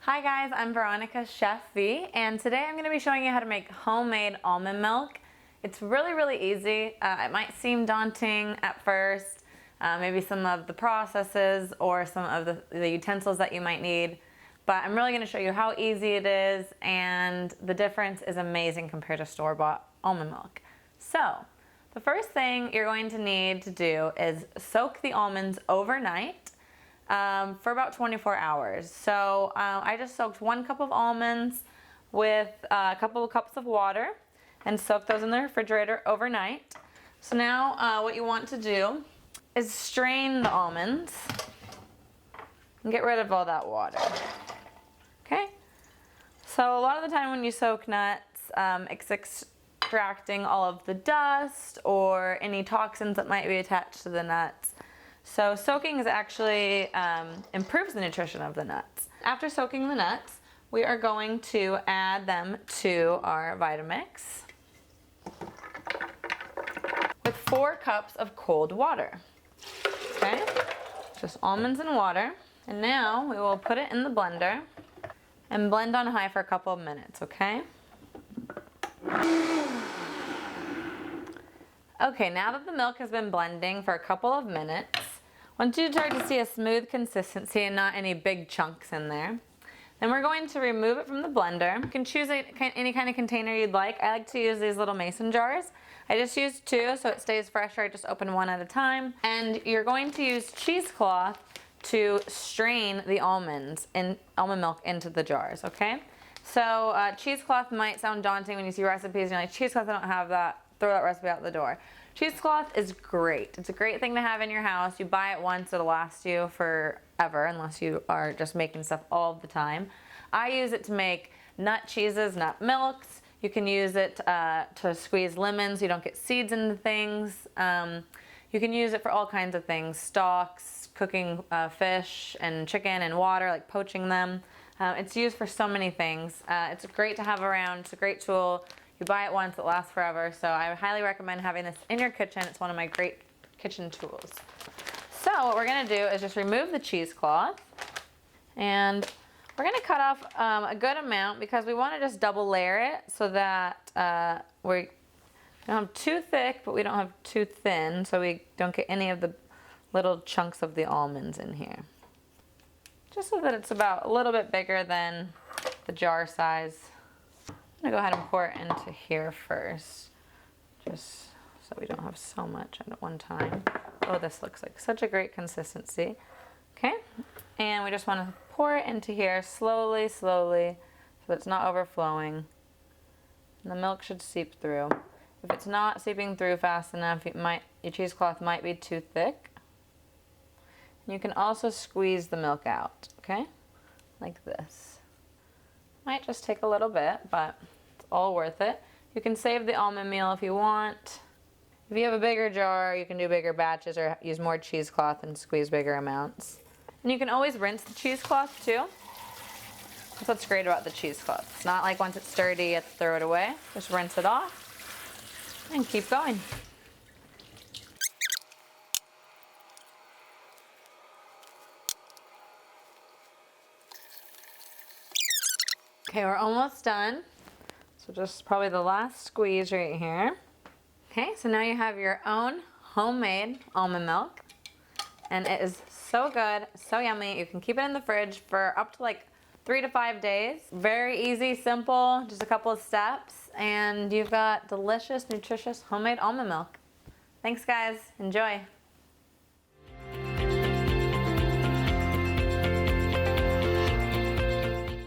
Hi guys, I'm Veronica, Chef V, and today I'm going to be showing you how to make homemade almond milk. It's really easy. It might seem daunting at first, maybe some of the processes or some of the utensils that you might need, but I'm really going to show you how easy it is, and the difference is amazing compared to store-bought almond milk. So, the first thing you're going to need to do is soak the almonds overnight for about 24 hours. So I just soaked 1 cup of almonds with a couple of cups of water and soaked those in the refrigerator overnight. So now what you want to do is strain the almonds and get rid of all that water. Okay? So a lot of the time when you soak nuts, it's extracting all of the dust or any toxins that might be attached to the nuts. So soaking is actually improves the nutrition of the nuts. After soaking the nuts, we are going to add them to our Vitamix with 4 cups of cold water. Okay, just almonds and water. And now we will put it in the blender and blend on high for a couple of minutes, okay? Okay, now that the milk has been blending for a couple of minutes, once you start to see a smooth consistency and not any big chunks in there, then we're going to remove it from the blender. You can choose any kind of container you'd like. I like to use these little mason jars. I just used 2 so it stays fresher. I just open 1 at a time. And you're going to use cheesecloth to strain the almond milk into the jars, okay? So cheesecloth might sound daunting when you see recipes and you're like, cheesecloth, I don't have that. Throw that recipe out the door. Cheesecloth is great. It's a great thing to have in your house. You buy it once, it'll last you forever unless you are just making stuff all the time. I use it to make nut cheeses, nut milks. You can use it to squeeze lemons so you don't get seeds into things. You can use it for all kinds of things, stocks, cooking fish and chicken and water, like poaching them. It's used for so many things. It's great to have around. It's a great tool. You buy it once, it lasts forever, so I highly recommend having this in your kitchen. It's one of my great kitchen tools. So what we're going to do is just remove the cheesecloth, and we're going to cut off a good amount because we want to just double layer it so that we don't have too thick, but we don't have too thin, so we don't get any of the little chunks of the almonds in here. Just so that it's about a little bit bigger than the jar size. I'm going to go ahead and pour it into here first, just so we don't have so much at one time. Oh, this looks like such a great consistency. Okay, and we just want to pour it into here slowly, so it's not overflowing. And the milk should seep through. If it's not seeping through fast enough, your cheesecloth might be too thick. And you can also squeeze the milk out, okay, like this. Might just take a little bit, but it's all worth it. You can save the almond meal if you want. If you have a bigger jar, you can do bigger batches or use more cheesecloth and squeeze bigger amounts. And you can always rinse the cheesecloth too. That's what's great about the cheesecloth. It's not like once it's dirty, you have to throw it away. Just rinse it off and keep going. Okay, we're almost done. So just probably the last squeeze right here. Okay, so now you have your own homemade almond milk. And it is so good, so yummy. You can keep it in the fridge for up to like 3 to 5 days. Very easy, simple, just a couple of steps. And you've got delicious, nutritious homemade almond milk. Thanks guys, enjoy.